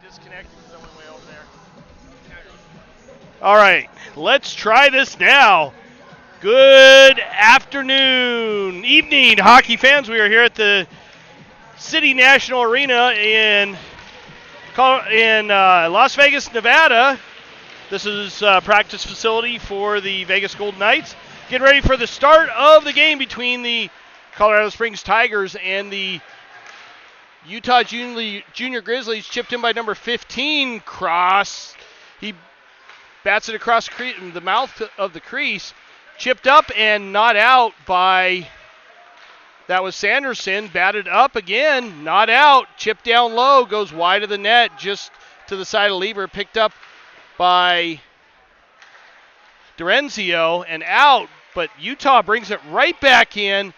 Disconnected because I went way over there. All right, let's try this now. Good afternoon, evening, hockey fans. We are here at the City National Arena in Las Vegas, Nevada. This is a practice facility for the Vegas Golden Knights. Getting ready for the start of the game between the Colorado Springs Tigers and the Utah Junior Grizzlies. Chipped in by number 15, Cross. He bats it across the mouth of the crease. Chipped up and not out by, that was Sanderson. Batted up again, not out. Chipped down low, goes wide of the net, just to the side of Lever. Picked up by Dorenzio and out, but Utah brings it right back in.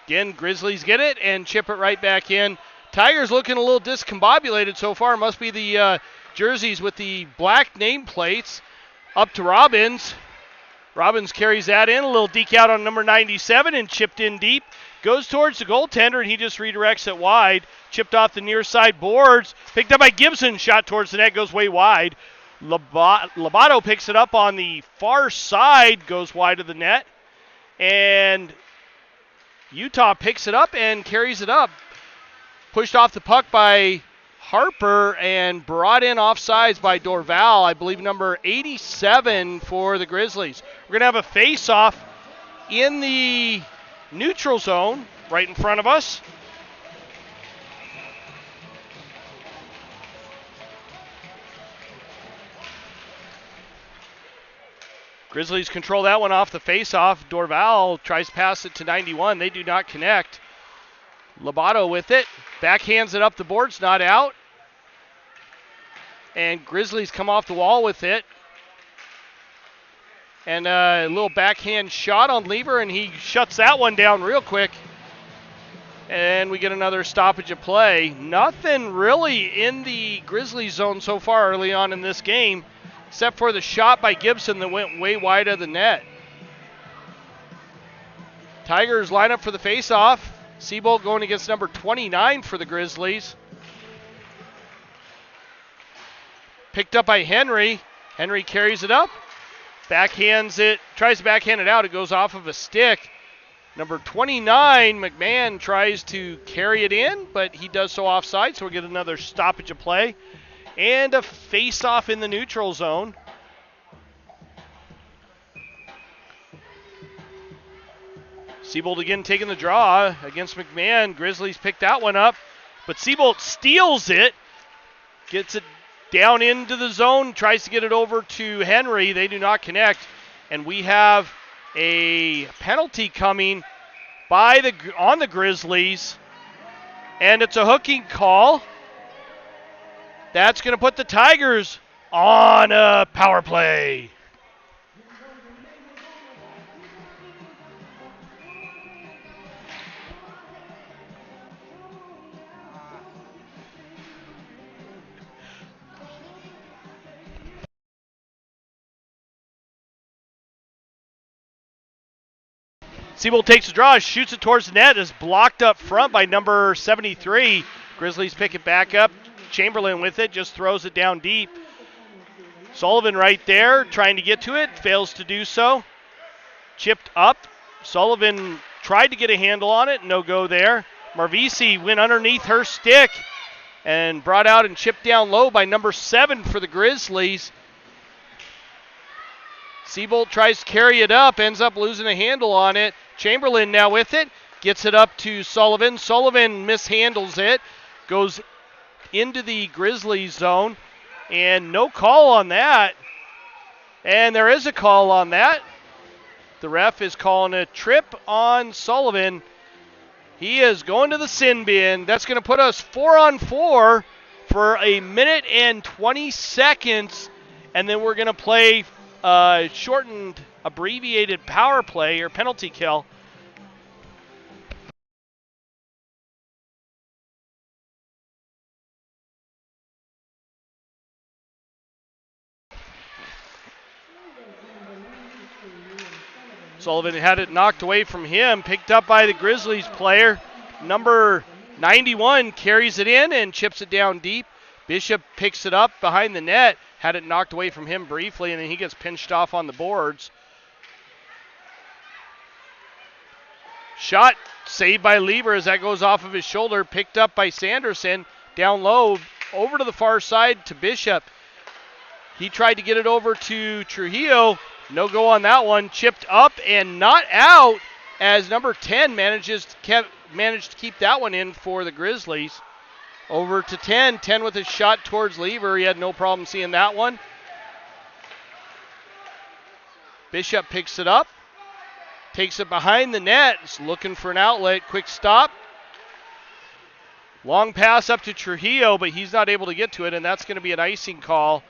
Again, Grizzlies get it and chip it right back in. Tigers looking a little discombobulated so far. Must be the jerseys with the black nameplates. Up to Robbins. Robbins carries that in. A little deke out on number 97 and chipped in deep. Goes towards the goaltender and he just redirects it wide. Chipped off the near side boards. Picked up by Gibson. Shot towards the net. Goes way wide. Lobato picks it up on the far side. Goes wide of the net. And Utah picks it up and carries it up. Pushed off the puck by Harper and brought in offsides by Dorval, I believe number 87 for the Grizzlies. We're going to have a face-off in the neutral zone right in front of us. Grizzlies control that one off the face-off. Dorval tries to pass it to 91. They do not connect. Lobato with it. Backhands it up the boards, not out. And Grizzlies come off the wall with it. And a little backhand shot on Lever, and he shuts that one down real quick. And we get another stoppage of play. Nothing really in the Grizzlies zone so far early on in this game, except for the shot by Gibson that went way wide of the net. Tigers line up for the faceoff. Seabolt going against number 29 for the Grizzlies. Picked up by Henry. Henry carries it up. Backhands it. Tries to backhand it out. It goes off of a stick. Number 29, McMahon, tries to carry it in, but he does so offside, so we'll get another stoppage of play. And a face-off in the neutral zone. Seabolt again taking the draw against McMahon. Grizzlies pick that one up, but Seabolt steals it, gets it down into the zone, tries to get it over to Henry. They do not connect, and we have a penalty coming on the Grizzlies, and it's a hooking call. That's going to put the Tigers on a power play. Seabolt takes the draw, shoots it towards the net, is blocked up front by number 73. Grizzlies pick it back up. Chamberlain with it, just throws it down deep. Sullivan right there, trying to get to it, fails to do so. Chipped up. Sullivan tried to get a handle on it, no go there. Marvisi went underneath her stick and brought out and chipped down low by number 7 for the Grizzlies. Seabolt tries to carry it up, ends up losing a handle on it. Chamberlain now with it, gets it up to Sullivan. Sullivan mishandles it, goes into the Grizzlies zone, and no call on that. And there is a call on that. The ref is calling a trip on Sullivan. He is going to the sin bin. That's going to put us 4-on-4 for a minute and 20 seconds, and then we're going to play shortened, abbreviated power play or penalty kill. Sullivan had it knocked away from him, picked up by the Grizzlies player, number 91 carries it in and chips it down deep. Bishop picks it up behind the net, had it knocked away from him briefly, and then he gets pinched off on the boards. Shot saved by Lieber as that goes off of his shoulder, picked up by Sanderson. Down low, over to the far side to Bishop. He tried to get it over to Trujillo. No go on that one. Chipped up and not out as number 10 managed to keep that one in for the Grizzlies. Over to 10. 10 with a shot towards Lieber. He had no problem seeing that one. Bishop picks it up. Takes it behind the net. Is looking for an outlet. Quick stop. Long pass up to Trujillo, but he's not able to get to it, and that's going to be an icing call.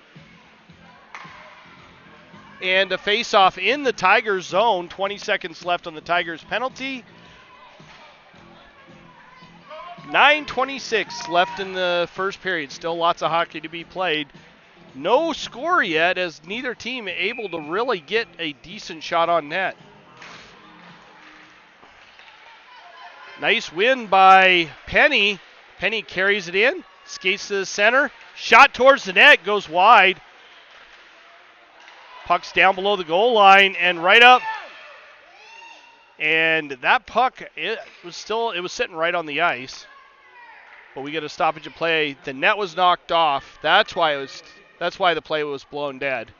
And a face-off in the Tigers zone. 20 seconds left on the Tigers penalty. 9:26 left in the first period. Still lots of hockey to be played. No score yet as neither team able to really get a decent shot on net. Nice win by Penny. Penny carries it in, skates to the center. Shot towards the net, goes wide. Puck's down below the goal line and right up. And that puck, it was sitting right on the ice. But we get a stoppage of play. The net was knocked off. That's why the play was blown dead.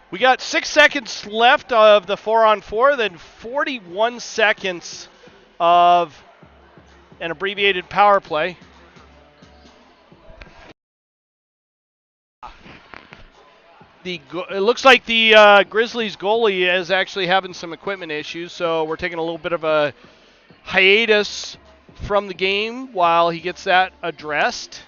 We got 6 seconds left of the 4-on-4, then 41 seconds of an abbreviated power play. It looks like the Grizzlies goalie is actually having some equipment issues, so we're taking a little bit of a hiatus from the game while he gets that addressed.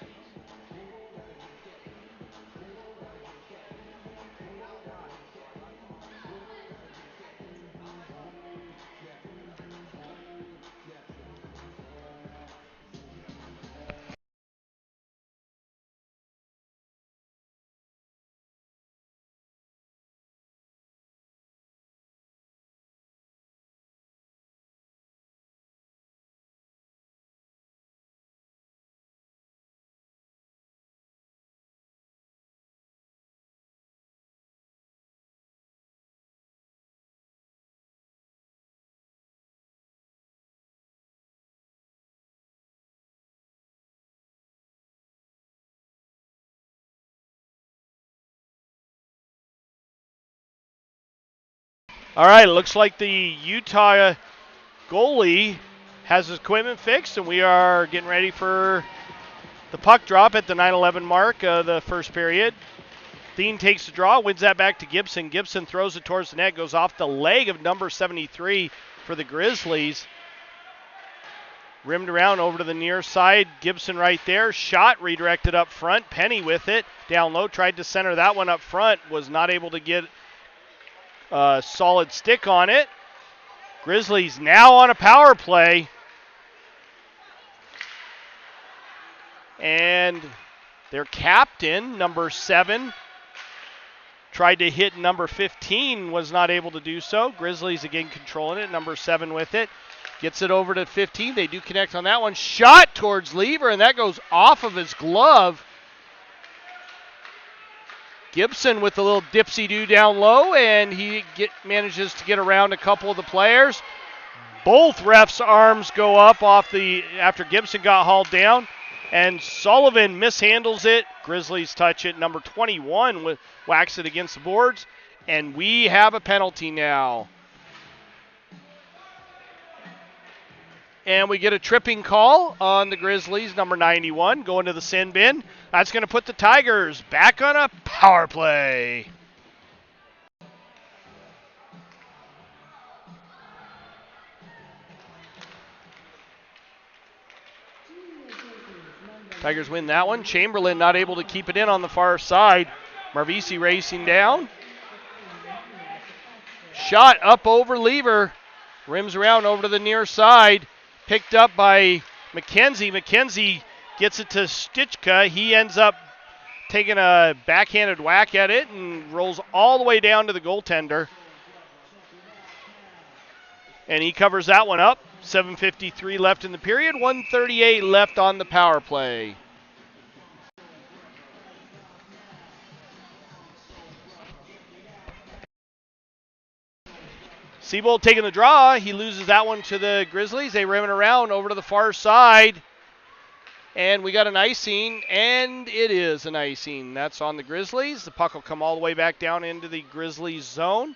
All right, it looks like the Utah goalie has his equipment fixed, and we are getting ready for the puck drop at the 9:11 mark of the first period. Thien takes the draw, wins that back to Gibson. Gibson throws it towards the net, goes off the leg of number 73 for the Grizzlies. Rimmed around over to the near side. Gibson right there. Shot redirected up front. Penny with it. Down low, tried to center that one up front. Was not able to get a solid stick on it. Grizzlies now on a power play. And their captain, number 7, tried to hit number 15, was not able to do so. Grizzlies again controlling it. Number 7 with it. Gets it over to 15. They do connect on that one. Shot towards Lieber, and that goes off of his glove. Gibson with a little dipsy-do down low, and he manages to get around a couple of the players. Both refs' arms go up after Gibson got hauled down, and Sullivan mishandles it. Grizzlies touch it. Number 21 whacks it against the boards, and we have a penalty now. And we get a tripping call on the Grizzlies, number 91, going to the sin bin. That's going to put the Tigers back on a power play. Tigers win that one. Chamberlain not able to keep it in on the far side. Marvisi racing down. Shot up over Lever. Rims around over to the near side. Picked up by McKenzie. McKenzie gets it to Stichka. He ends up taking a backhanded whack at it and rolls all the way down to the goaltender. And he covers that one up. 7:53 left in the period. 1:38 left on the power play. Siebold taking the draw. He loses that one to the Grizzlies. They rim it around over to the far side. And we got an icing, and it is an icing. That's on the Grizzlies. The puck will come all the way back down into the Grizzlies zone.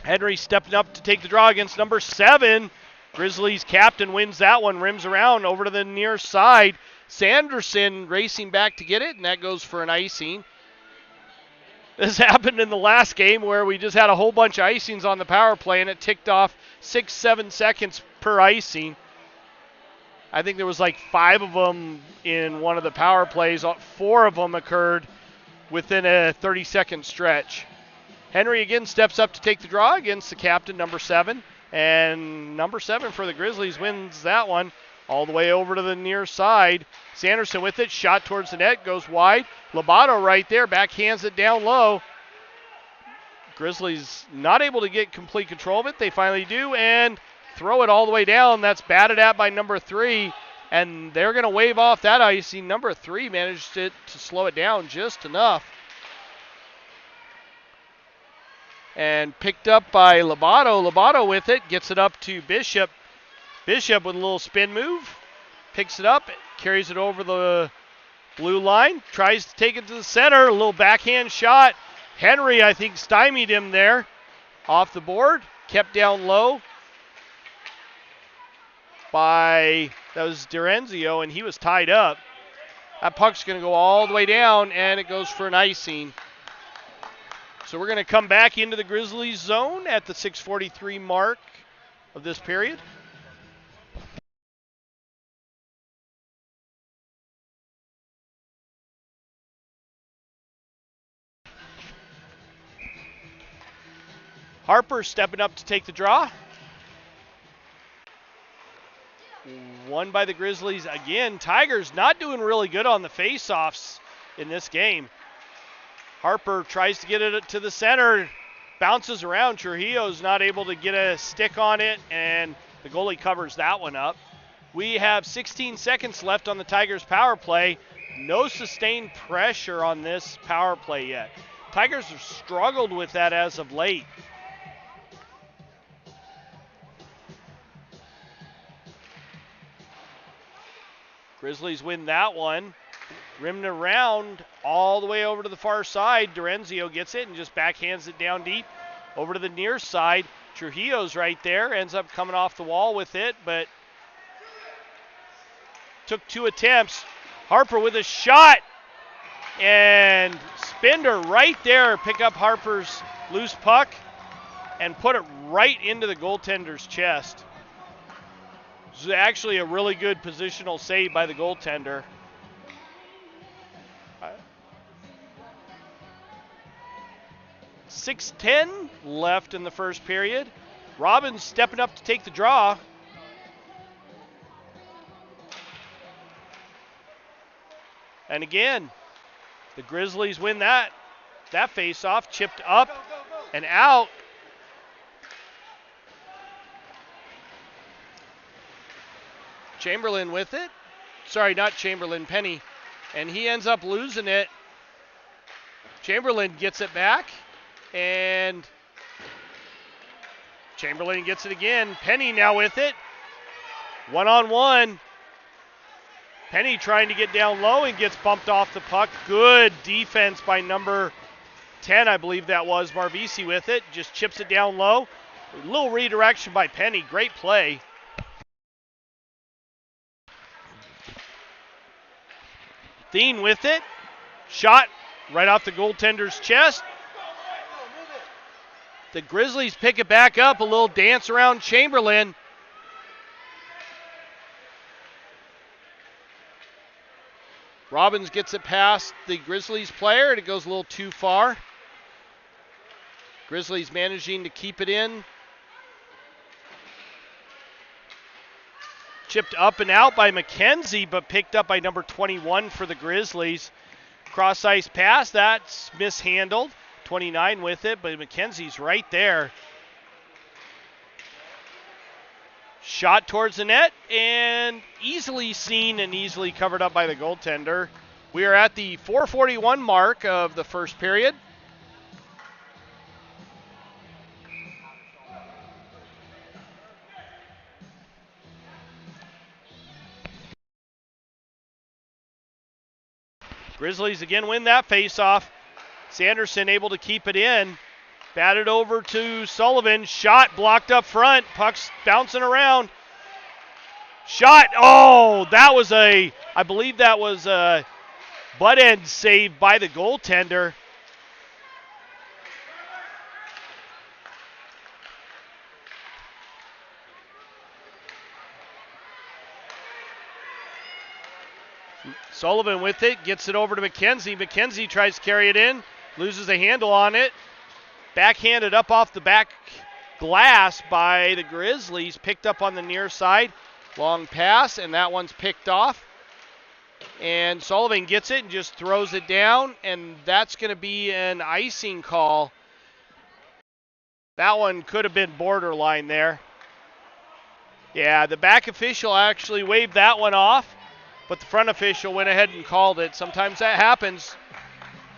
Henry stepping up to take the draw against number 7. Grizzlies captain wins that one, rims around over to the near side. Sanderson racing back to get it, and that goes for an icing. This happened in the last game where we just had a whole bunch of icings on the power play, and it ticked off 6-7 seconds per icing. I think there was like 5 of them in one of the power plays. 4 of them occurred within a 30-second stretch. Henry again steps up to take the draw against the captain, number 7. And number 7 for the Grizzlies wins that one all the way over to the near side. Sanderson with it, shot towards the net, goes wide. Lobato right there, backhands it down low. Grizzlies not able to get complete control of it. They finally do, and throw it all the way down. That's batted at by number 3, and they're going to wave off that icing. Number 3 managed to slow it down just enough. And picked up by Lobato. Lobato with it, gets it up to Bishop. Bishop with a little spin move, picks it up, carries it over the blue line, tries to take it to the center, a little backhand shot. Henry, I think, stymied him there. Off the board, kept down low by, that was D'Arenzio, and he was tied up. That puck's going to go all the way down, and it goes for an icing. So we're going to come back into the Grizzlies zone at the 6:43 mark of this period. Harper stepping up to take the draw. Won by the Grizzlies again. Tigers not doing really good on the face-offs in this game. Harper tries to get it to the center, bounces around. Trujillo's not able to get a stick on it, and the goalie covers that one up. We have 16 seconds left on the Tigers power play. No sustained pressure on this power play yet. Tigers have struggled with that as of late. Grizzlies win that one. Rimmed around all the way over to the far side. D'Arenzio gets it and just backhands it down deep over to the near side. Trujillo's right there, ends up coming off the wall with it, but took 2 attempts. Harper with a shot, and Spender right there pick up Harper's loose puck and put it right into the goaltender's chest. This is actually a really good positional save by the goaltender. 6:10 left in the first period. Robbins stepping up to take the draw. And again, the Grizzlies win that face-off, chipped up and out. Chamberlain with it. Sorry, not Chamberlain, Penny. And he ends up losing it. Chamberlain gets it back, and Chamberlain gets it again. Penny now with it. 1-on-1. Penny trying to get down low and gets bumped off the puck. Good defense by number 10, I believe that was. Marvisi with it. Just chips it down low. A little redirection by Penny. Great play. Thien with it. Shot right off the goaltender's chest. The Grizzlies pick it back up, a little dance around Chamberlain. Robbins gets it past the Grizzlies player, and it goes a little too far. Grizzlies managing to keep it in. Chipped up and out by McKenzie, but picked up by number 21 for the Grizzlies. Cross ice pass, that's mishandled. 29 with it, but McKenzie's right there. Shot towards the net, and easily seen and easily covered up by the goaltender. We are at the 4:41 mark of the first period. Grizzlies again win that faceoff. Sanderson able to keep it in. Batted over to Sullivan. Shot blocked up front. Puck's bouncing around. Shot. Oh, that was I believe that was a butt end save by the goaltender. Sullivan with it, gets it over to McKenzie. McKenzie tries to carry it in, loses a handle on it. Backhanded up off the back glass by the Grizzlies, picked up on the near side. Long pass, and that one's picked off. And Sullivan gets it and just throws it down, and that's going to be an icing call. That one could have been borderline there. Yeah, the back official actually waved that one off, but the front official went ahead and called it. Sometimes that happens.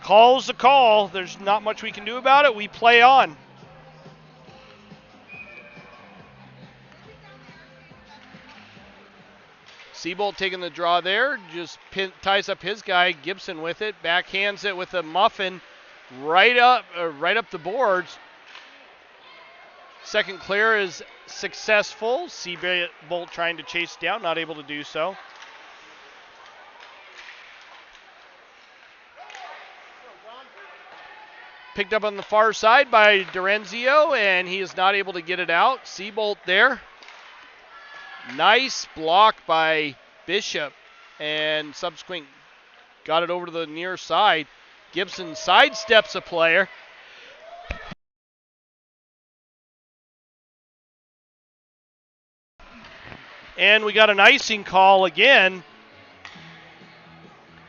Call's a call. There's not much we can do about it. We play on. Seabolt taking the draw there. Just ties up his guy. Gibson with it. Backhands it with a muffin right up the boards. Second clear is successful. Seabolt trying to chase down, not able to do so. Picked up on the far side by Dorenzio, and he is not able to get it out. Seabolt there. Nice block by Bishop, and subsequent got it over to the near side. Gibson sidesteps a player. And we got an icing call again.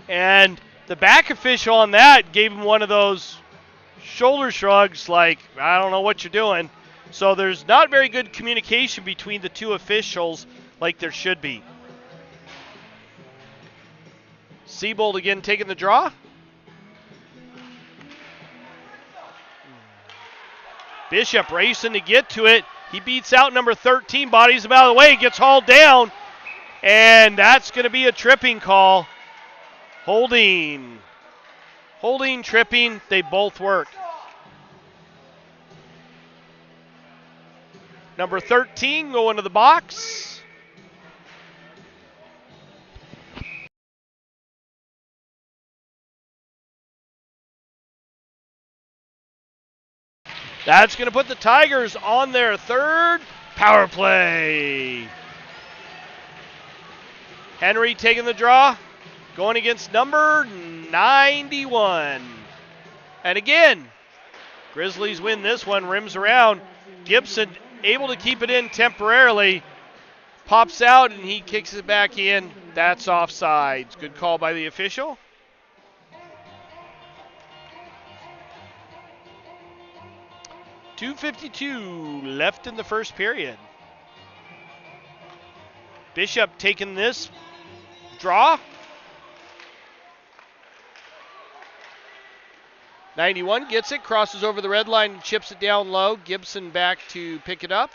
And the back official on that gave him one of those shoulder shrugs like, I don't know what you're doing. So there's not very good communication between the two officials like there should be. Seabolt again taking the draw. Bishop racing to get to it. He beats out number 13, bodies him out of the way, gets hauled down. And that's going to be a tripping call. Holding, tripping, they both work. Number 13 going to the box. That's going to put the Tigers on their third power play. Henry taking the draw, going against number 91. And again, Grizzlies win this one, rims around. Gibson able to keep it in temporarily. Pops out and he kicks it back in. That's offsides. Good call by the official. .252 left in the first period. Bishop taking this draw. 91 gets it, crosses over the red line, chips it down low. Gibson back to pick it up.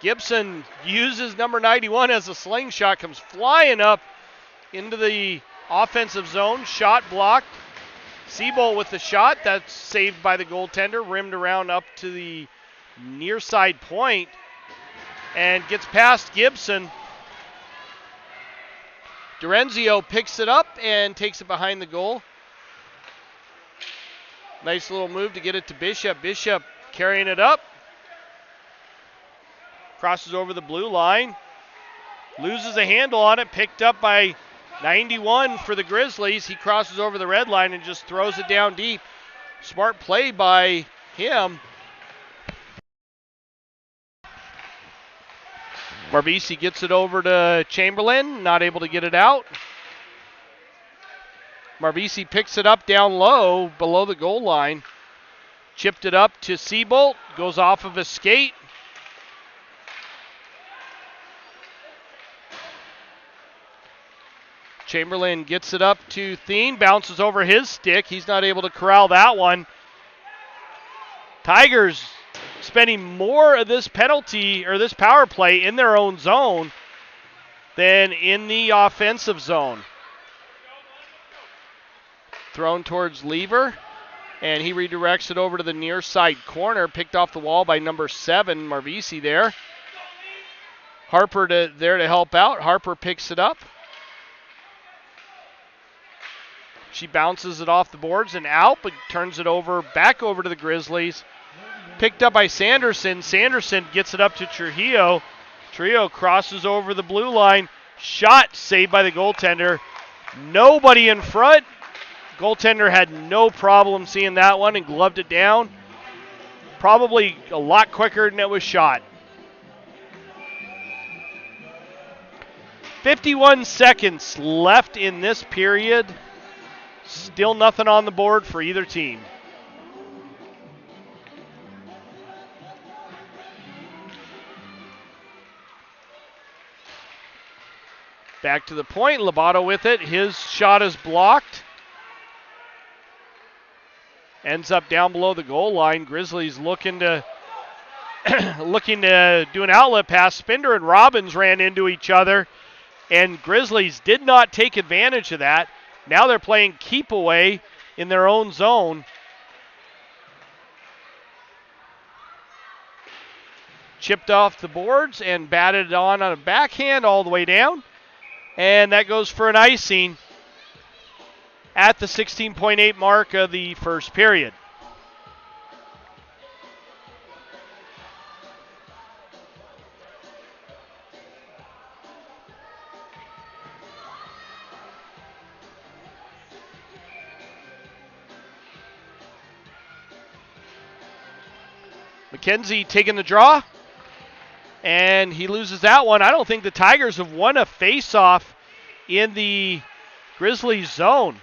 Gibson uses number 91 as a slingshot, comes flying up into the offensive zone. Shot blocked. Seabolt with the shot. That's saved by the goaltender. Rimmed around up to the near side point and gets past Gibson. Dorenzio picks it up and takes it behind the goal. Nice little move to get it to Bishop. Bishop carrying it up. Crosses over the blue line. Loses a handle on it. Picked up by 91 for the Grizzlies. He crosses over the red line and just throws it down deep. Smart play by him. Marbisi gets it over to Chamberlain. Not able to get it out. Marbisi picks it up down low below the goal line. Chipped it up to Seabolt. Goes off of a skate. Chamberlain gets it up to Thien, bounces over his stick. He's not able to corral that one. Tigers spending more of this penalty or this power play in their own zone than in the offensive zone. Thrown towards Lever, and he redirects it over to the near side corner. Picked off the wall by number 7, Marbisi there. Harper there to help out. Harper picks it up. She bounces it off the boards and out, but turns it over, back over to the Grizzlies. Picked up by Sanderson. Sanderson gets it up to Trujillo. Trujillo crosses over the blue line. Shot saved by the goaltender. Nobody in front. Goaltender had no problem seeing that one and gloved it down. Probably a lot quicker than it was shot. 51 seconds left in this period. Still nothing on the board for either team. Back to the point. Lobato with it. His shot is blocked. Ends up down below the goal line. Grizzlies looking to do an outlet pass. Spender and Robbins ran into each other, and Grizzlies did not take advantage of that. Now they're playing keep away in their own zone. Chipped off the boards and batted on a backhand all the way down. And that goes for an icing at the 16.8 mark of the first period. McKenzie taking the draw, and he loses that one. I don't think the Tigers have won a face-off in the Grizzlies zone.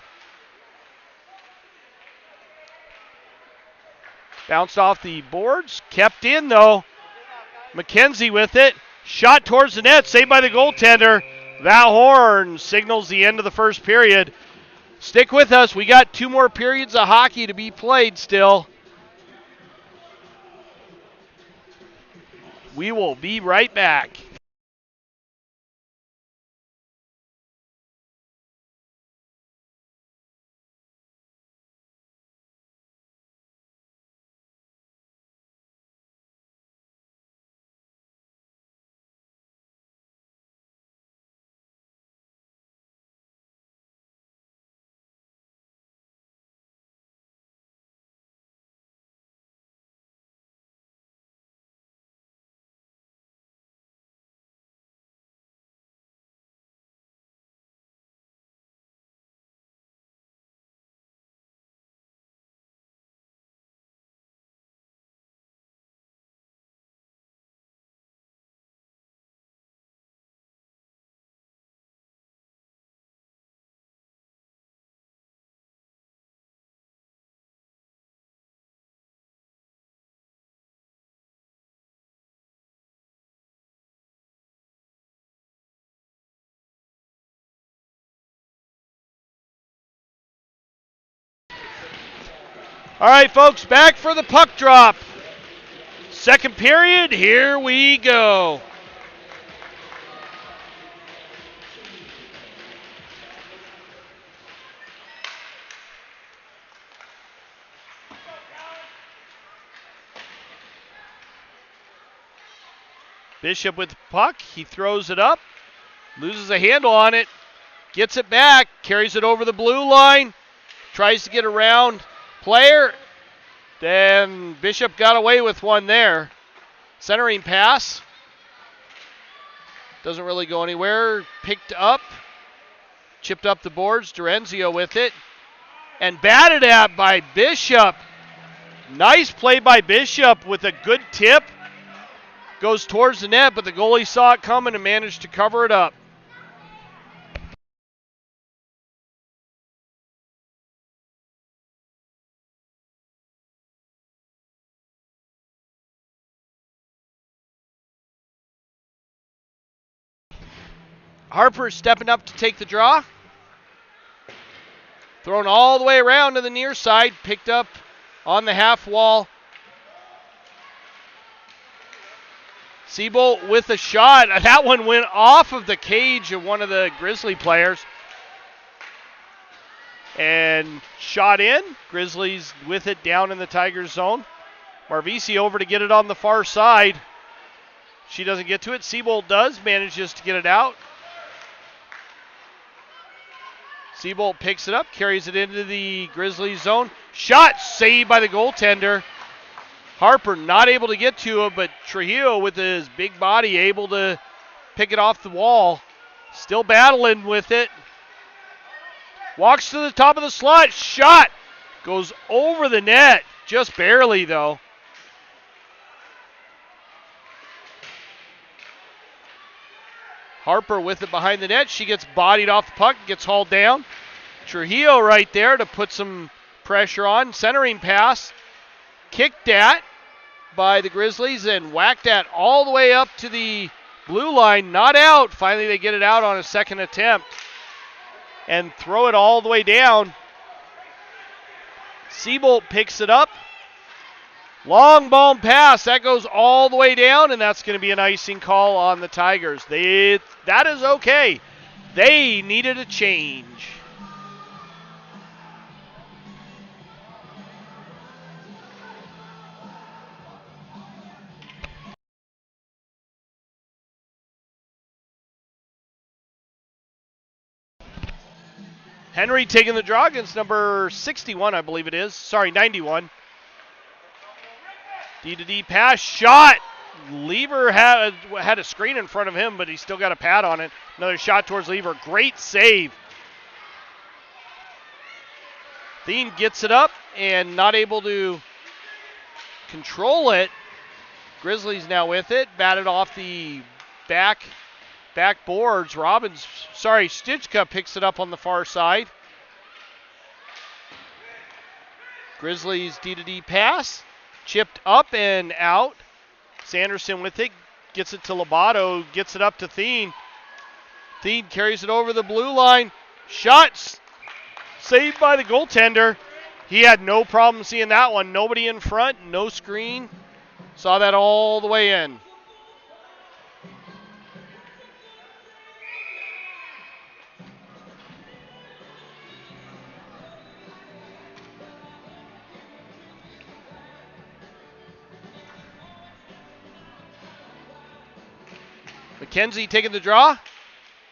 Bounced off the boards, kept in though. McKenzie with it, shot towards the net, saved by the goaltender. That horn signals the end of the first period. Stick with us, we got 2 more periods of hockey to be played still. We will be right back. All right, folks, back for the puck drop. Second period, here we go. Bishop with the puck. He throws it up, loses a handle on it, gets it back, carries it over the blue line, tries to get around player, Then Bishop got away with one there. Centering pass. Doesn't really go anywhere. Picked up. Chipped up the boards. Durenzio with it. And batted at by Bishop. Nice play by Bishop with a good tip. Goes towards the net, but the goalie saw it coming and managed to cover it up. Harper stepping up to take the draw. Thrown all the way around to the near side. Picked up on the half wall. Siebold with a shot. That one went off of the cage of one of the Grizzly players. And shot in. Grizzlies with it down in the Tigers zone. Marvisi over to get it on the far side. She doesn't get to it. Siebold does. Manages to get it out. Siebold picks it up. Carries it into the Grizzlies zone. Shot saved by the goaltender. Harper not able to get to it, but Trujillo with his big body able to pick it off the wall. Still battling with it. Walks to the top of the slot. Shot. Goes over the net. Just barely, though. Harper with it behind the net. She gets bodied off the puck. Gets hauled down. Trujillo right there to put some pressure on. Centering pass. Kicked at by the Grizzlies and whacked at all the way up to the blue line. Not out. Finally, they get it out on a second attempt and throw it all the way down. Siebold picks it up. Long ball pass. That goes all the way down, and that's going to be an icing call on the Tigers. That is okay. They needed a change. Henry taking the draw against number 61, I believe it is. Sorry, 91. D-to-D pass, shot. Lever had a screen in front of him, but he still got a pad on it. Another shot towards Lever. Great save. Thien gets it up and not able to control it. Grizzlies now with it. Batted off the back boards. Stitchka picks it up on the far side. Grizzlies D-to-D pass. Chipped up and out. Sanderson with it. Gets it to Lobato. Gets it up to Thien. Thien carries it over the blue line. Shots saved by the goaltender. He had no problem seeing that one. Nobody in front. No screen. Saw that all the way in. McKenzie taking the draw.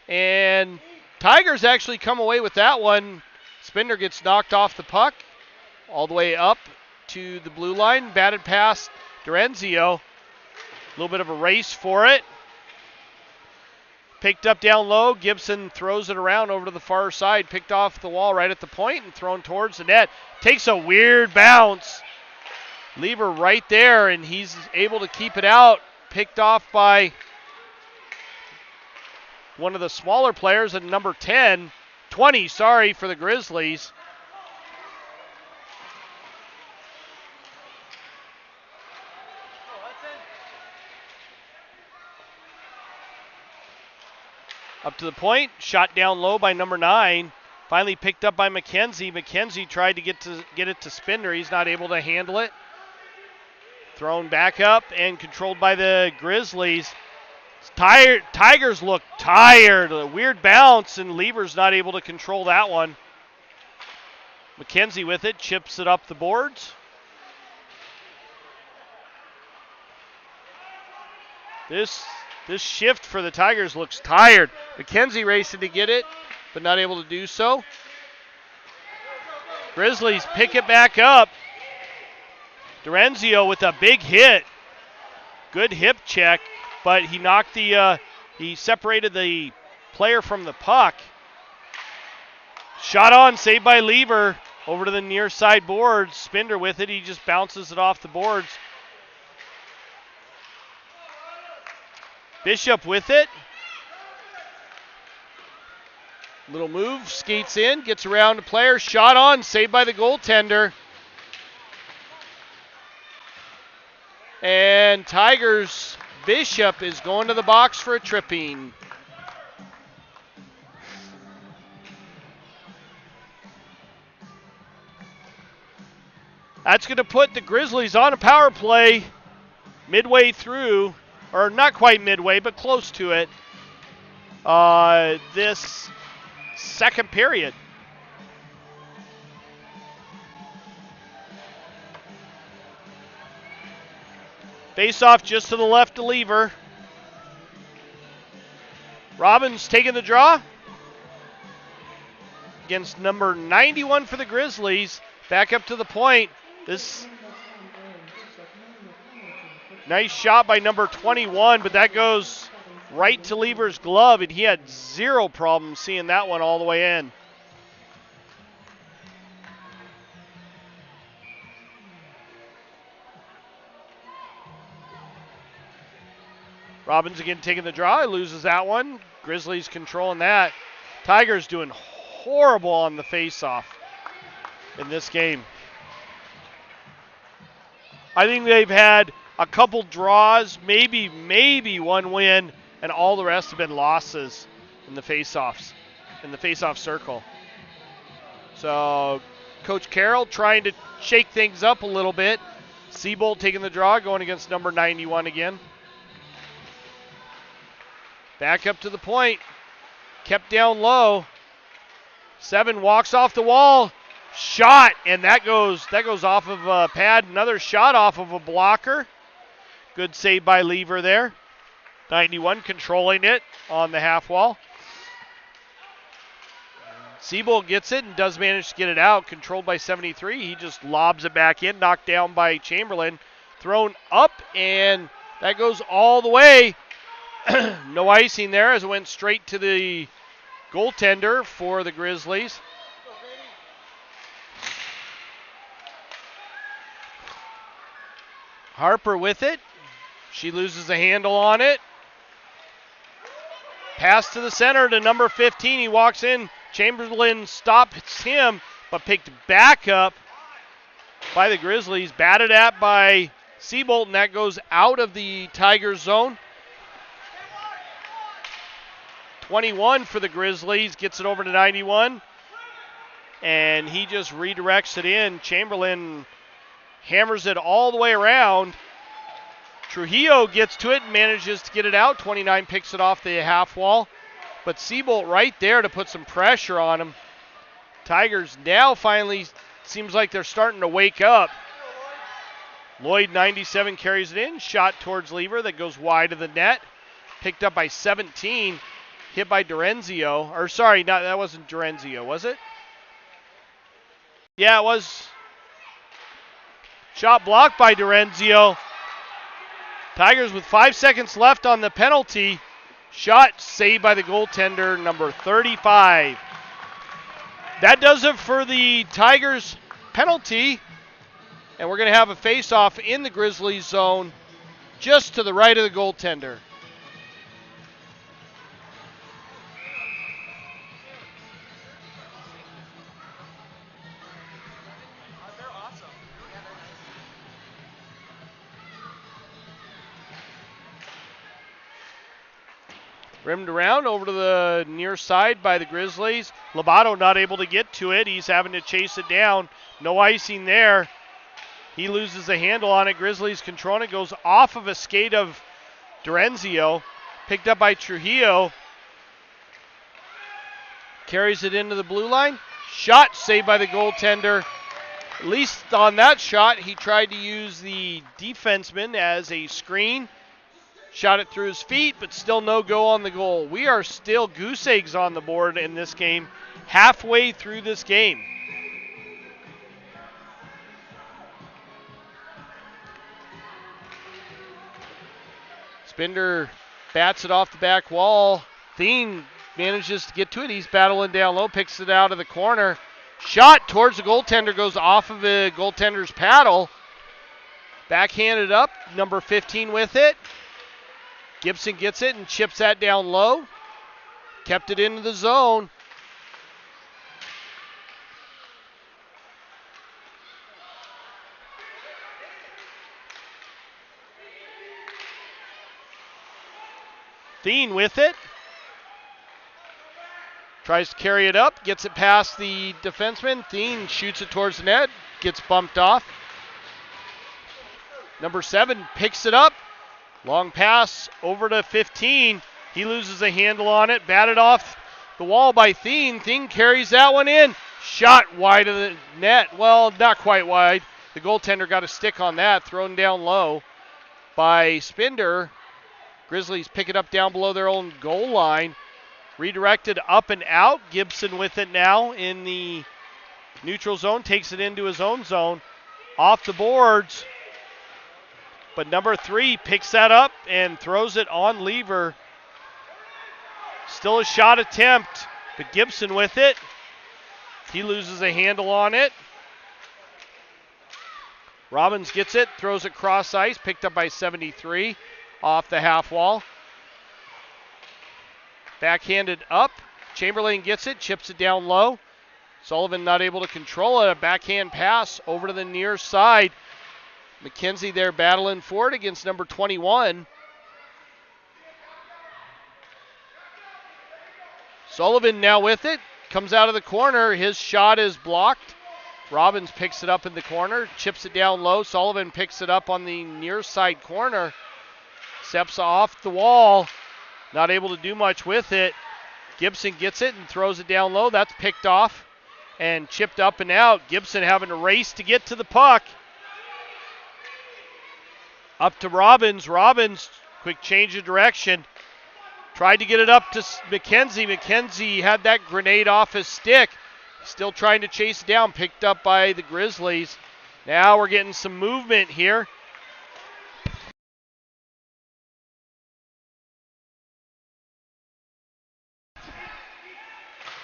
And Tigers actually come away with that one. Spindler gets knocked off the puck. All the way up to the blue line. Batted past Durenzio. A little bit of a race for it. Picked up down low. Gibson throws it around over to the far side. Picked off the wall right at the point and thrown towards the net. Takes a weird bounce. Lever right there, and he's able to keep it out. Picked off by one of the smaller players at number 20 for the Grizzlies. Up to the point, shot down low by number 9. Finally picked up by McKenzie. McKenzie tried to get it to Spindler. He's not able to handle it. Thrown back up and controlled by the Grizzlies. Tigers look tired. A weird bounce, and Lever's not able to control that one. McKenzie with it, chips it up the boards. This shift for the Tigers looks tired. McKenzie racing to get it, but not able to do so. Grizzlies pick it back up. Dorenzio with a big hit. Good hip check, but he knocked he separated the player from the puck. Shot on, saved by Lever. Over to the near side boards. Spinder with it. He just bounces it off the boards. Bishop with it. Little move, skates in, gets around the player. Shot on, saved by the goaltender. And Tigers, Bishop is going to the box for a tripping. That's going to put the Grizzlies on a power play midway through, or not quite midway, but close to it, this second period. Face off just to the left of Lever. Robbins taking the draw against number 91 for the Grizzlies. Back up to the point. This nice shot by number 21, but that goes right to Lever's glove, and he had zero problem seeing that one all the way in. Robbins again taking the draw. He loses that one. Grizzlies controlling that. Tigers doing horrible on the face-off in this game. I think they've had a couple draws, maybe one win, and all the rest have been losses in the face-offs, in the face-off circle. So Coach Carroll trying to shake things up a little bit. Seabolt taking the draw, going against number 91 again. Back up to the point. Kept down low. 7 walks off the wall. Shot, and that goes off of a pad. Another shot off of a blocker. Good save by Lever there. 91 controlling it on the half wall. Seabolt gets it and does manage to get it out. Controlled by 73. He just lobs it back in. Knocked down by Chamberlain. Thrown up, and that goes all the way. No icing there as it went straight to the goaltender for the Grizzlies. Harper with it. She loses a handle on it. Pass to the center to number 15. He walks in. Chamberlain stops him, but picked back up by the Grizzlies. Batted at by Seabolt, and that goes out of the Tigers zone. 21 for the Grizzlies. Gets it over to 91. And he just redirects it in. Chamberlain hammers it all the way around. Trujillo gets to it and manages to get it out. 29 picks it off the half wall. But Seabolt right there to put some pressure on him. Tigers now finally seems like they're starting to wake up. Lloyd, 97, carries it in. Shot towards Lever that goes wide of the net. Picked up by 17. Hit by Dorenzio. Or sorry, that wasn't Dorenzio, was it? Yeah, it was. Shot blocked by Dorenzio. Tigers with 5 seconds left on the penalty. Shot saved by the goaltender, number 35. That does it for the Tigers penalty. And we're going to have a face-off in the Grizzlies zone just to the right of the goaltender. Rimmed around over to the near side by the Grizzlies. Lobato not able to get to it. He's having to chase it down. No icing there. He loses a handle on it. Grizzlies controlling it. Goes off of a skate of Dorenzio. Picked up by Trujillo. Carries it into the blue line. Shot saved by the goaltender. At least on that shot, he tried to use the defenseman as a screen. Shot it through his feet, but still no go on the goal. We are still goose eggs on the board in this game, halfway through this game. Spender bats it off the back wall. Thien manages to get to it. He's battling down low, picks it out of the corner. Shot towards the goaltender, goes off of the goaltender's paddle. Backhanded up, number 15 with it. Gibson gets it and chips that down low. Kept it into the zone. Thien with it. Tries to carry it up, gets it past the defenseman. Thien shoots it towards the net, gets bumped off. Number 7 picks it up. Long pass over to 15. He loses a handle on it, batted off the wall by Thien. Thien carries that one in. Shot wide of the net. Well, not quite wide. The goaltender got a stick on that, thrown down low by Spender. Grizzlies pick it up down below their own goal line. Redirected up and out. Gibson with it now in the neutral zone. Takes it into his own zone. Off the boards. But number 3 picks that up and throws it on Lever. Still a shot attempt, but Gibson with it. He loses a handle on it. Robbins gets it, throws it cross ice, picked up by 73 off the half wall. Backhanded up. Chamberlain gets it, chips it down low. Sullivan not able to control it. A backhand pass over to the near side. McKenzie there battling for it against number 21. Sullivan now with it. Comes out of the corner. His shot is blocked. Robbins picks it up in the corner. Chips it down low. Sullivan picks it up on the near side corner. Steps off the wall. Not able to do much with it. Gibson gets it and throws it down low. That's picked off and chipped up and out. Gibson having to race to get to the puck. Up to Robbins. Robbins, quick change of direction. Tried to get it up to McKenzie. McKenzie had that grenade off his stick. Still trying to chase it down. Picked up by the Grizzlies. Now we're getting some movement here.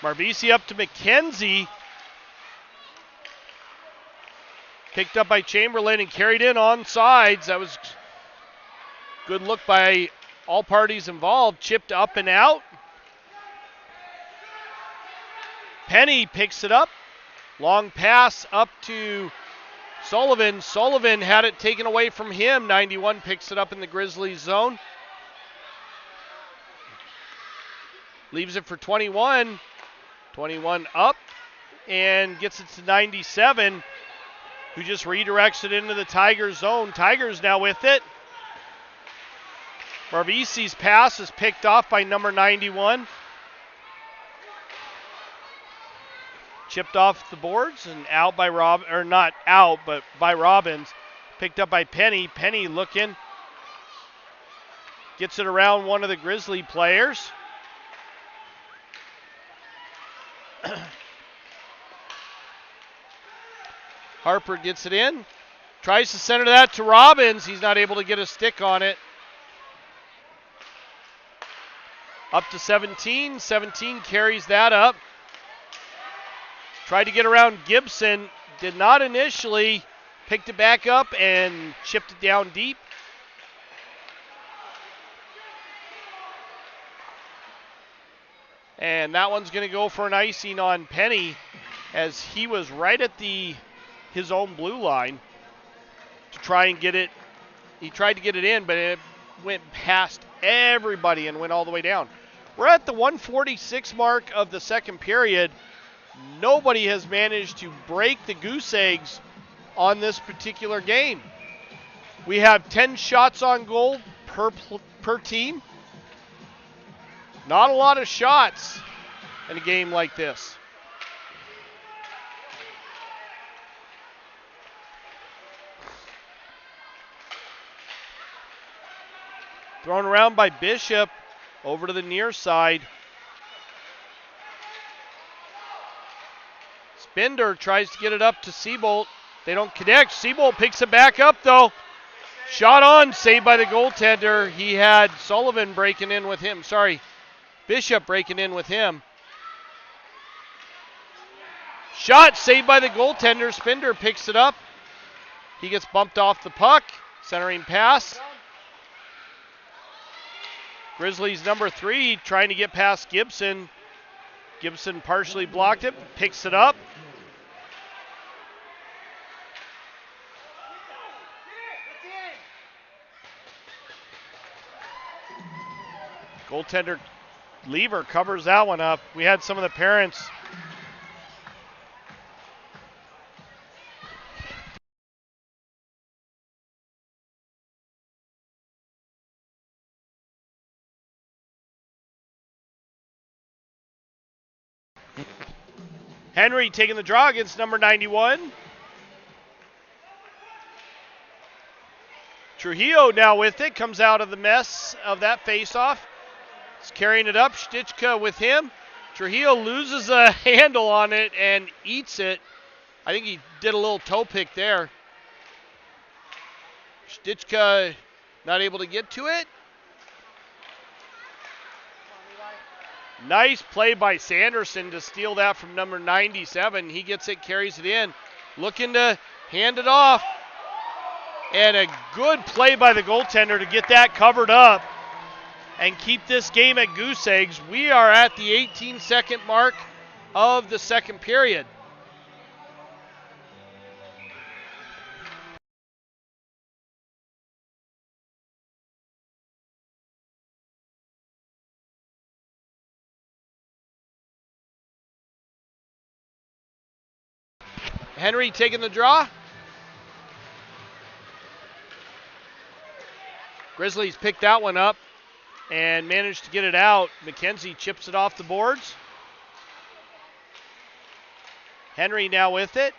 Marbisi up to McKenzie. Picked up by Chamberlain and carried in on sides. That was good look by all parties involved. Chipped up and out. Penny picks it up. Long pass up to Sullivan. Sullivan had it taken away from him. 91 picks it up in the Grizzlies zone. Leaves it for 21. 21 up and gets it to 97, who just redirects it into the Tigers zone. Tigers now with it. Marbisi's pass is picked off by number 91. Chipped off the boards and out by not out, but by Robbins. Picked up by Penny. Penny looking. Gets it around one of the Grizzly players. Harper gets it in. Tries to center that to Robbins. He's not able to get a stick on it. Up to 17. 17 carries that up. Tried to get around Gibson. Did not initially. Picked it back up and chipped it down deep. And that one's going to go for an icing on Penny, as he was right at his own blue line to try and get it. He tried to get it in, but it went past everybody and went all the way down. We're at the 146 mark of the second period. Nobody has managed to break the goose eggs on this particular game. We have 10 shots on goal per team. Not a lot of shots in a game like this. Thrown around by Bishop over to the near side. Spender tries to get it up to Seabolt. They don't connect. Seabolt picks it back up though. Shot on, saved by the goaltender. He had Sullivan breaking in with him. Sorry, Bishop breaking in with him. Shot saved by the goaltender. Spinder picks it up. He gets bumped off the puck. Centering pass. Grizzlies number 3 trying to get past Gibson. Gibson partially blocked it, picks it up. Goaltender Lever covers that one up. We had some of the parents Henry taking the draw against number 91. Trujillo now with it, comes out of the mess of that faceoff. He's carrying it up, Stichka with him. Trujillo loses a handle on it and eats it. I think he did a little toe pick there. Stichka not able to get to it. Nice play by Sanderson to steal that from number 97. He gets it, carries it in, looking to hand it off. And a good play by the goaltender to get that covered up and keep this game at goose eggs. We are at the 18-second mark of the second period. Henry taking the draw. Grizzlies picked that one up and managed to get it out. McKenzie chips it off the boards. Henry now with it.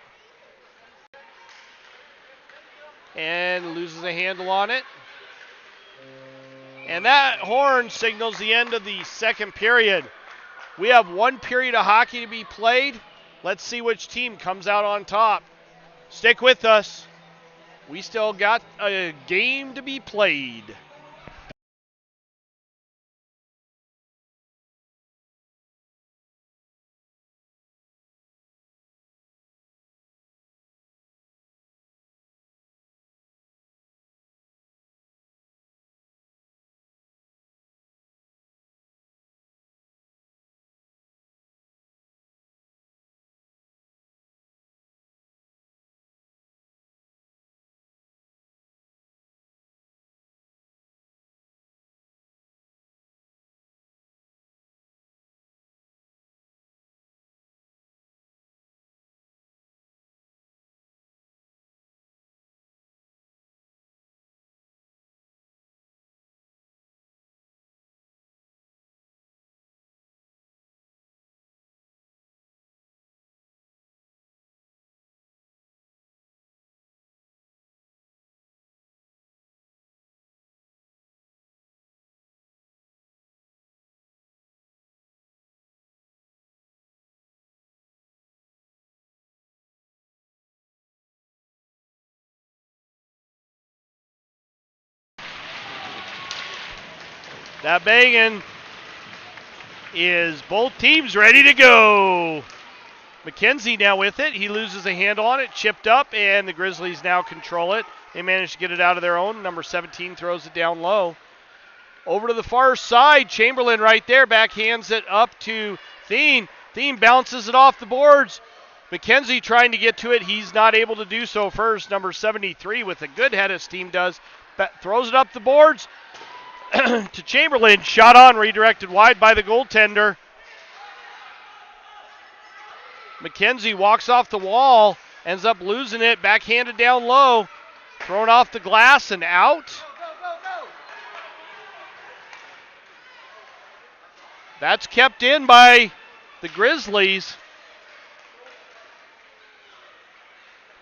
And loses a handle on it. And that horn signals the end of the second period. We have one period of hockey to be played. Let's see which team comes out on top. Stick with us. We still got a game to be played. That banging is both teams ready to go. McKenzie now with it. He loses a handle on it, chipped up, and the Grizzlies now control it. They manage to get it out of their own. Number 17 throws it down low. Over to the far side, Chamberlain right there, backhands it up to Thien. Thien bounces it off the boards. McKenzie trying to get to it. He's not able to do so first. Number 73 with a good head, his team does. Throws it up the boards. To Chamberlain, shot on, redirected wide by the goaltender. McKenzie walks off the wall, ends up losing it, backhanded down low, thrown off the glass and out. That's kept in by the Grizzlies.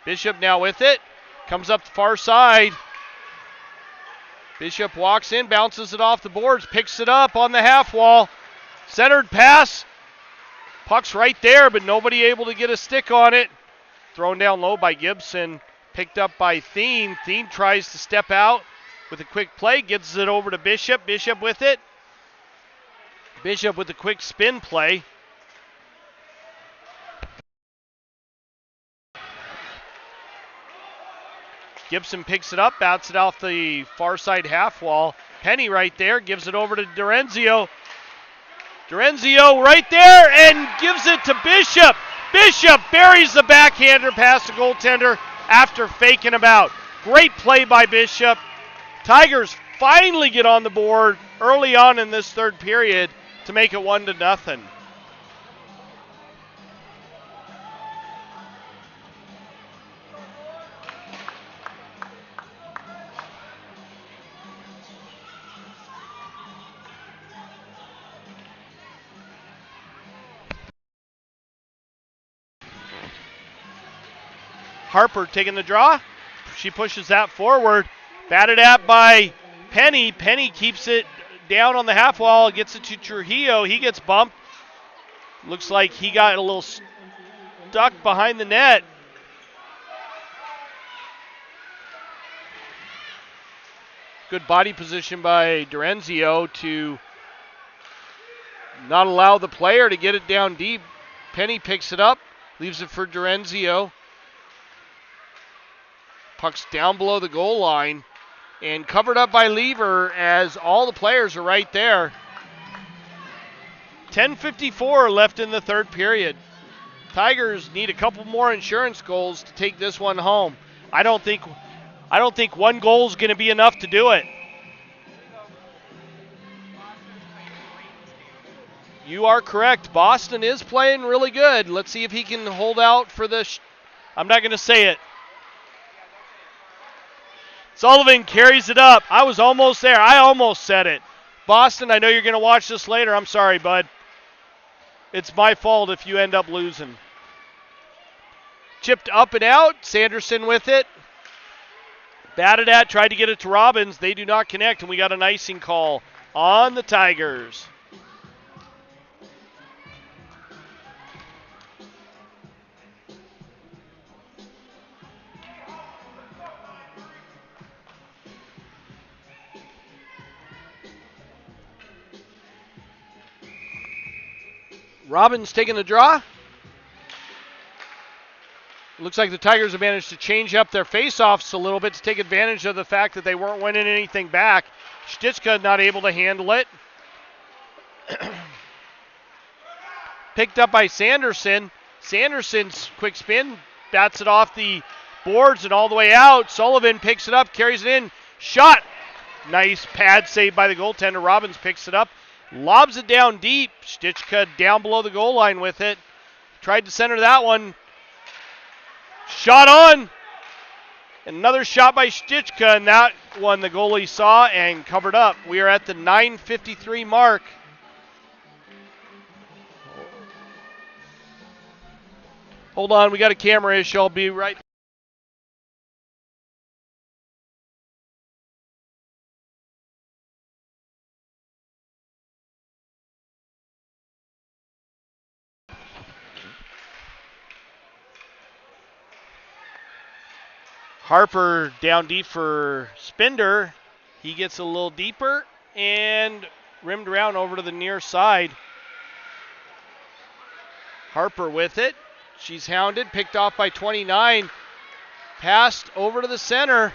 Bishop now with it, comes up the far side. Bishop walks in, bounces it off the boards, picks it up on the half wall. Centered pass. Puck's right there, but nobody able to get a stick on it. Thrown down low by Gibson. Picked up by Thiem. Thiem tries to step out with a quick play, gives it over to Bishop. Bishop with it. Bishop with a quick spin play. Gibson picks it up, bats it off the far side half wall. Penny right there, gives it over to Dorenzio. Dorenzio right there and gives it to Bishop. Bishop buries the backhander past the goaltender after faking him out. Great play by Bishop. Tigers finally get on the board early on in this third period to make it 1-0. Harper taking the draw. She pushes that forward. Batted at by Penny. Penny keeps it down on the half wall. Gets it to Trujillo. He gets bumped. Looks like he got a little stuck behind the net. Good body position by Dorenzio to not allow the player to get it down deep. Penny picks it up. Leaves it for Dorenzio. Puck's down below the goal line and covered up by Lever as all the players are right there. 10:54 left in the third period. Tigers need a couple more insurance goals to take this one home. I don't think one goal is going to be enough to do it. You are correct. Boston is playing really good. Let's see if he can hold out for the I'm not going to say it. Sullivan carries it up. I was almost there. I almost said it. Boston, I know you're going to watch this later. I'm sorry, bud. It's my fault if you end up losing. Chipped up and out. Sanderson with it. Batted at. Tried to get it to Robbins. They do not connect, and we got an icing call on the Tigers. Robbins taking the draw. Looks like the Tigers have managed to change up their face-offs a little bit to take advantage of the fact that they weren't winning anything back. Stichka not able to handle it. Picked up by Sanderson. Sanderson's quick spin bats it off the boards and all the way out. Sullivan picks it up, carries it in. Shot. Nice pad save by the goaltender. Robbins picks it up. Lobs it down deep. Stichka down below the goal line with it. Tried to center that one. Shot on. Another shot by Stichka, and that one the goalie saw and covered up. We are at the 9:53 mark. Hold on, we got a camera issue. I'll be right back. Harper down deep for Spinder. He gets a little deeper and rimmed around over to the near side. Harper with it. She's hounded, picked off by 29. Passed over to the center.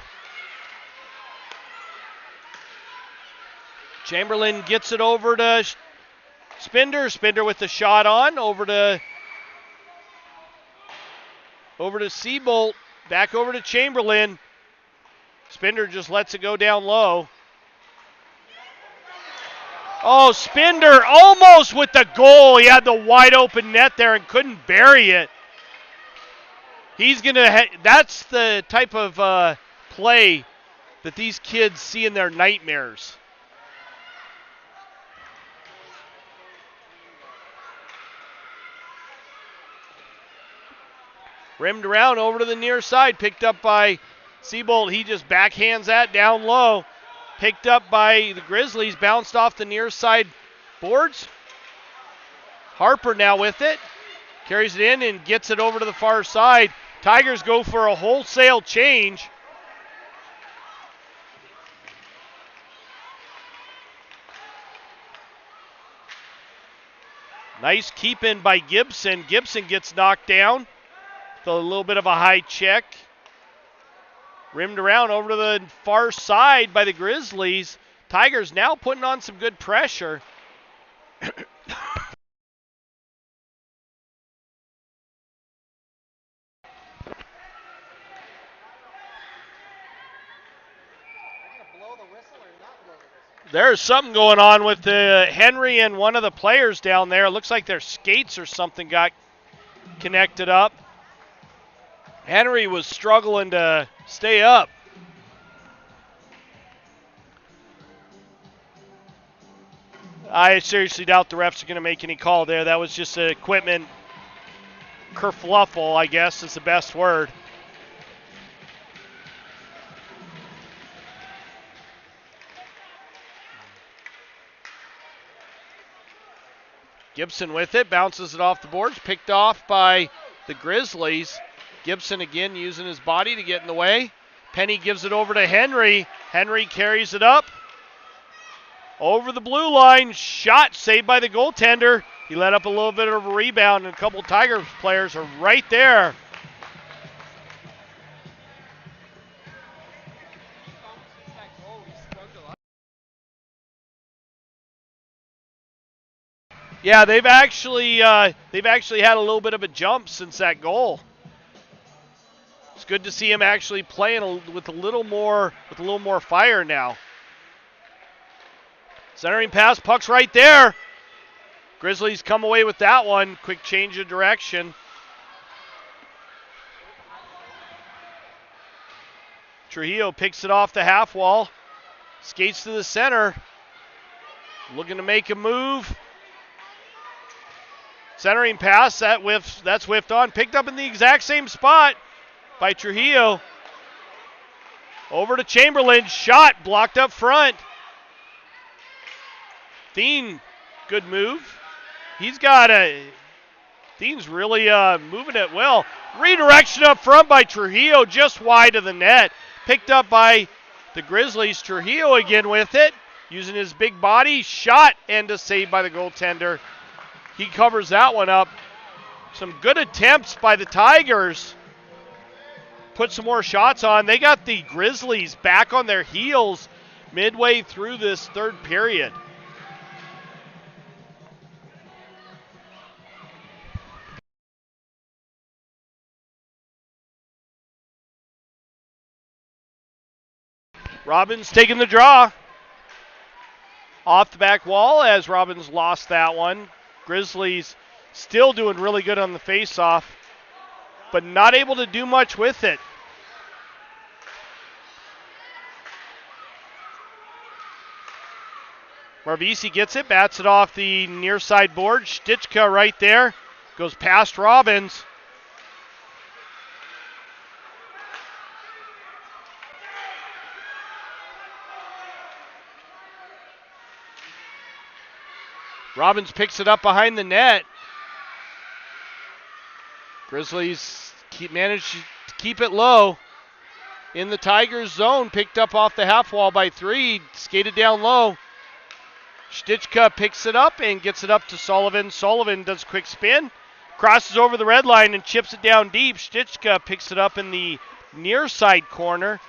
Chamberlain gets it over to Spinder. Spinder with the shot on. Over to Seabolt. Back over to Chamberlain. Spinder just lets it go down low. Oh, Spinder almost with the goal. He had the wide open net there and couldn't bury it. That's the type of play that these kids see in their nightmares. Rimmed around over to the near side. Picked up by Seabolt. He just backhands that down low. Picked up by the Grizzlies. Bounced off the near side boards. Harper now with it. Carries it in and gets it over to the far side. Tigers go for a wholesale change. Nice keep in by Gibson. Gibson gets knocked down with a little bit of a high check. Rimmed around over to the far side by the Grizzlies. Tigers now putting on some good pressure. There's something going on with Henry and one of the players down there. It looks like their skates or something got connected up. Henry was struggling to stay up. I seriously doubt the refs are going to make any call there. That was just an equipment kerfluffle, I guess is the best word. Gibson with it, bounces it off the boards, picked off by the Grizzlies. Gibson again using his body to get in the way. Penny gives it over to Henry. Henry carries it up. Over the blue line, shot saved by the goaltender. He let up a little bit of a rebound, and a couple Tigers players are right there. Yeah, they've actually had a little bit of a jump since that goal. It's good to see him actually playing with a little more fire now. Centering pass, puck's right there. Grizzlies come away with that one. Quick change of direction. Trujillo picks it off the half wall. Skates to the center. Looking to make a move. Centering pass, that's whiffed on. Picked up in the exact same spot by Trujillo. Over to Chamberlain. Shot blocked up front. Thien, good move. Thien's really moving it well. Redirection up front by Trujillo, just wide of the net. Picked up by the Grizzlies. Trujillo again with it, using his big body. Shot and a save by the goaltender. He covers that one up. Some good attempts by the Tigers. Put some more shots on. They got the Grizzlies back on their heels midway through this third period. Robbins taking the draw. Off the back wall as Robbins lost that one. Grizzlies still doing really good on the faceoff, but not able to do much with it. Marvisi gets it, bats it off the near side board. Stichka right there, goes past Robbins. Robbins picks it up behind the net. Grizzlies manage to keep it low. In the Tigers zone, picked up off the half wall by Three, skated down low. Stichka picks it up and gets it up to Sullivan. Sullivan does a quick spin, crosses over the red line and chips it down deep. Stichka picks it up in the near side corner.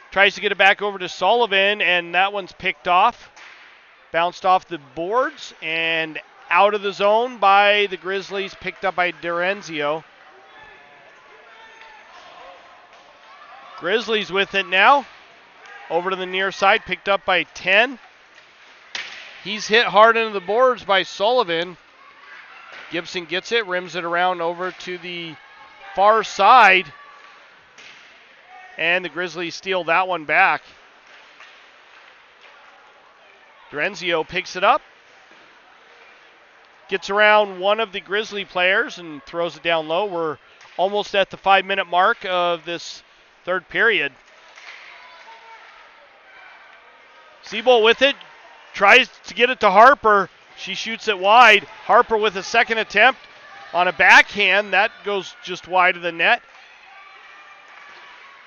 Tries to get it back over to Sullivan, and that one's picked off. Bounced off the boards and out of the zone by the Grizzlies, picked up by D'Arenzio. Grizzlies with it now. Over to the near side, picked up by 10. He's hit hard into the boards by Sullivan. Gibson gets it, rims it around over to the far side. And the Grizzlies steal that one back. D'Arenzio picks it up. Gets around one of the Grizzly players and throws it down low. We're almost at the 5-minute mark of this third period. Siebold with it. Tries to get it to Harper. She shoots it wide. Harper with a second attempt on a backhand. That goes just wide of the net.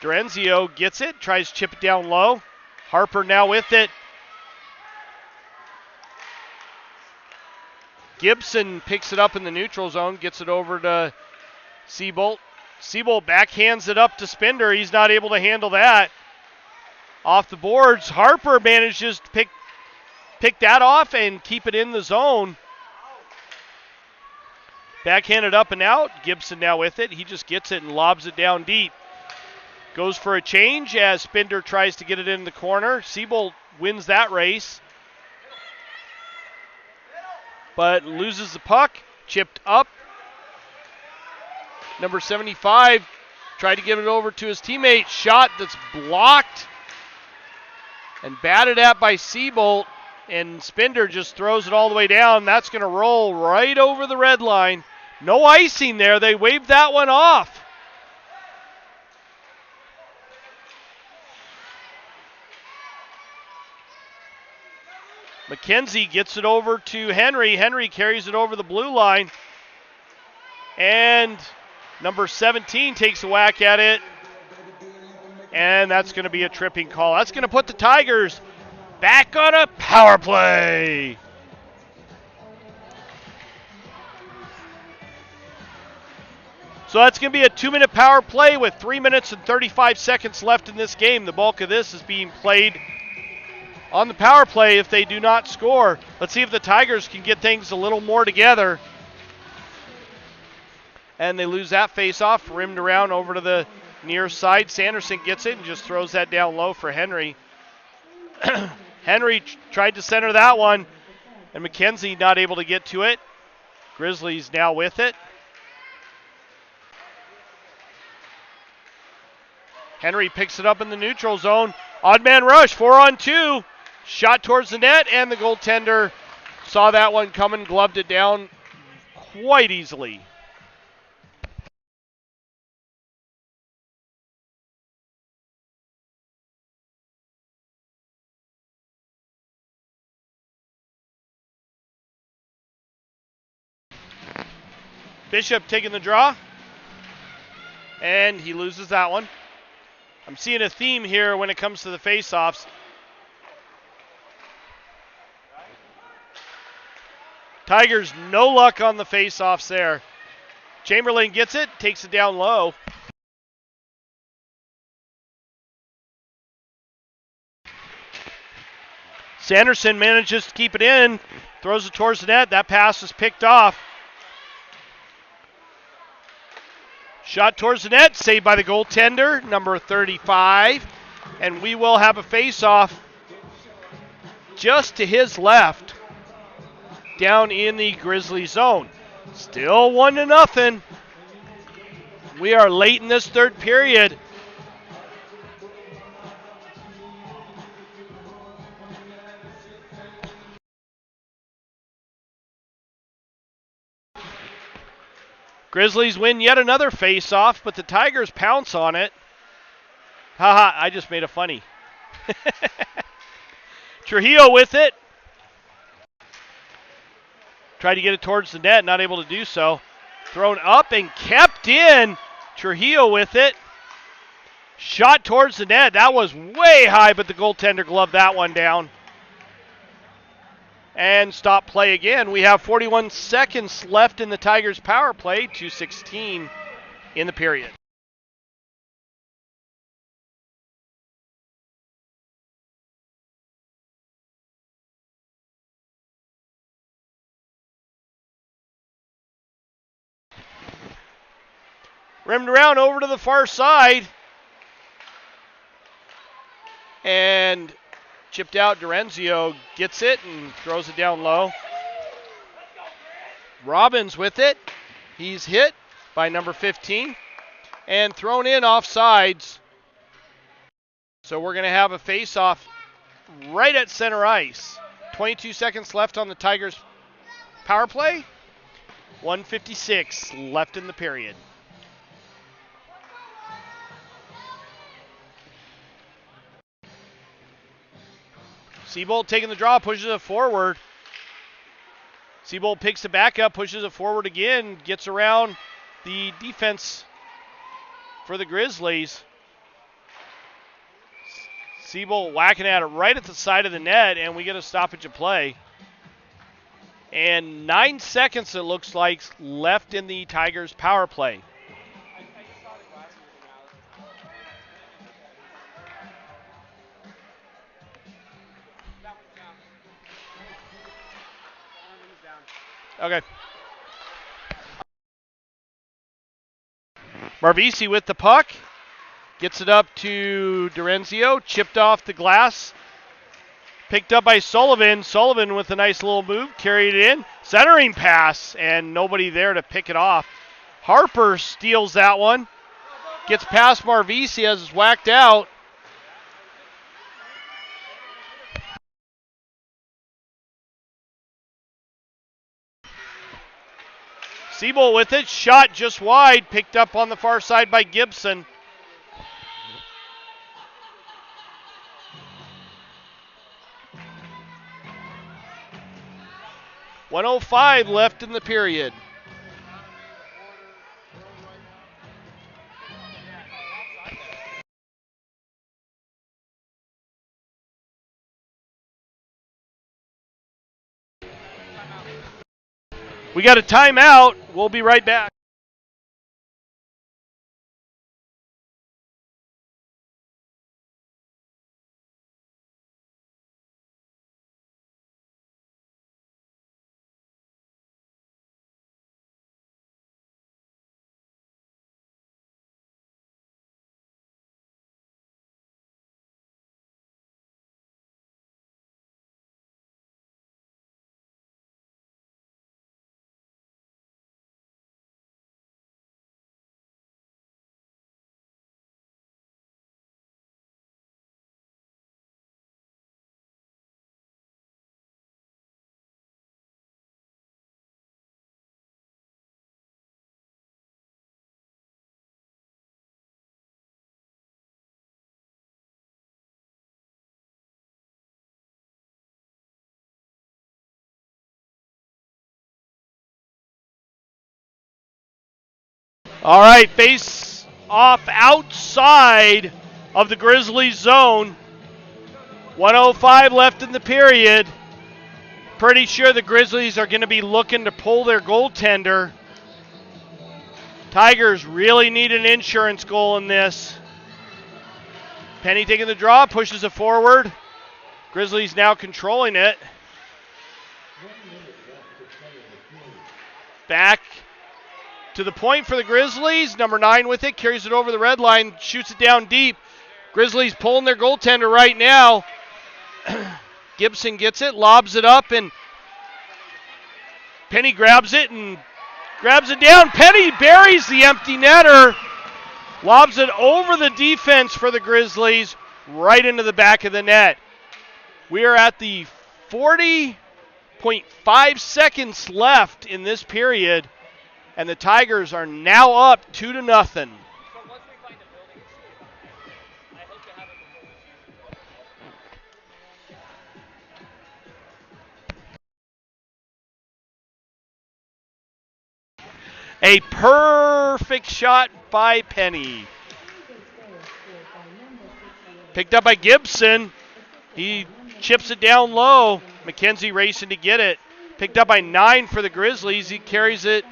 Durenzio gets it, tries to chip it down low. Harper now with it. Gibson picks it up in the neutral zone, gets it over to Seabolt. Seabolt backhands it up to Spender. He's not able to handle that. Off the boards, Harper manages to pick that off and keep it in the zone. Backhanded up and out. Gibson now with it. He just gets it and lobs it down deep. Goes for a change as Spender tries to get it in the corner. Seabolt wins that race, but loses the puck. Chipped up. Number 75 tried to get it over to his teammate. Shot that's blocked and batted at by Seabolt, and Spender just throws it all the way down. That's going to roll right over the red line. No icing there. They waved that one off. McKenzie gets it over to Henry. Henry carries it over the blue line. And number 17 takes a whack at it. And that's going to be a tripping call. That's going to put the Tigers back on a power play. So that's going to be a 2-minute power play with 3 minutes and 35 seconds left in this game. The bulk of this is being played on the power play if they do not score. Let's see if the Tigers can get things a little more together. And they lose that face-off, rimmed around over to the near side. Sanderson gets it and just throws that down low for Henry. Henry tried to center that one, and McKenzie not able to get to it. Grizzlies now with it. Henry picks it up in the neutral zone. Odd man rush, 4-on-2. Shot towards the net, and the goaltender saw that one coming, gloved it down quite easily. Bishop taking the draw, and he loses that one. I'm seeing a theme here when it comes to the face-offs. Tigers, no luck on the face-offs there. Chamberlain gets it, takes it down low. Sanderson manages to keep it in, throws it towards the net. That pass is picked off. Shot towards the net, saved by the goaltender, number 35. And we will have a face-off just to his left, down in the Grizzly zone. Still 1-0. We are late in this third period. Grizzlies win yet another face-off, but the Tigers pounce on it. Haha, I just made a funny. Trujillo with it. Tried to get it towards the net, not able to do so. Thrown up and kept in. Trujillo with it. Shot towards the net. That was way high, but the goaltender gloved that one down. And stop play again. We have 41 seconds left in the Tigers' power play, 2:16 in the period. Rimmed around over to the far side. And chipped out. Durenzio gets it and throws it down low. Robbins with it. He's hit by number 15 and thrown in offsides. So we're going to have a face-off right at center ice. 22 seconds left on the Tigers' power play. 1:56 left in the period. Seabolt taking the draw, pushes it forward. Seabolt picks it back up, pushes it forward again, gets around the defense for the Grizzlies. Siebel whacking at it right at the side of the net, and we get a stoppage of play. And 9 seconds, it looks like, left in the Tigers' power play. Okay. Marvisi with the puck. Gets it up to Dorenzio. Chipped off the glass. Picked up by Sullivan. Sullivan with a nice little move. Carried it in. Centering pass. And nobody there to pick it off. Harper steals that one. Gets past Marvisi as it's whacked out. Siebel with it. Shot just wide. Picked up on the far side by Gibson. .105 left in the period. We got a timeout. We'll be right back. All right, face off outside of the Grizzlies zone. 105 left in the period. Pretty sure the Grizzlies are going to be looking to pull their goaltender. Tigers really need an insurance goal in this. Penny taking the draw, pushes it forward. Grizzlies now controlling it. Back to the point for the Grizzlies. Number 9 with it, carries it over the red line, shoots it down deep. Grizzlies pulling their goaltender right now. Gibson gets it, lobs it up, and Penny grabs it and grabs it down. Penny buries the empty netter, lobs it over the defense for the Grizzlies, right into the back of the net. We are at the 40.5 seconds left in this period, and the Tigers are now up 2-0. A perfect shot by Penny. Picked up by Gibson. He chips it down low. McKenzie racing to get it. Picked up by 9 for the Grizzlies. He carries it,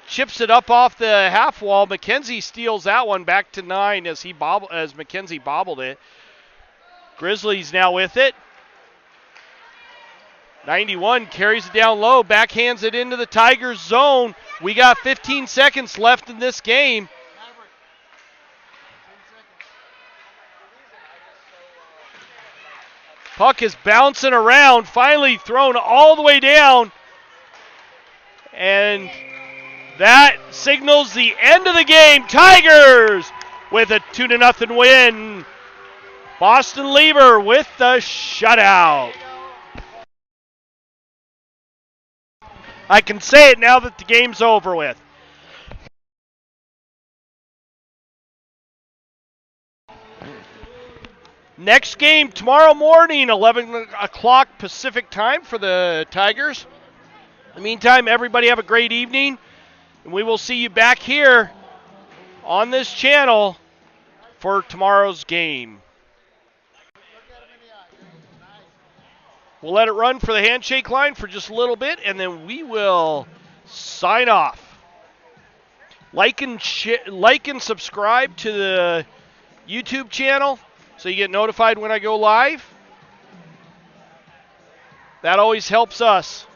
chips it up off the half wall. McKenzie steals that one back to 9 as McKenzie bobbled it. Grizzlies now with it. 91 carries it down low, backhands it into the Tigers zone. We got 15 seconds left in this game. Puck is bouncing around, finally thrown all the way down. And that signals the end of the game. Tigers with a 2-0 win. Boston Lever with the shutout. I can say it now that the game's over with. Next game tomorrow morning, 11 o'clock Pacific time for the Tigers. In the meantime, everybody have a great evening, and we will see you back here on this channel for tomorrow's game. We'll let it run for the handshake line for just a little bit, and then we will sign off. Like and subscribe to the YouTube channel so you get notified when I go live. That always helps us.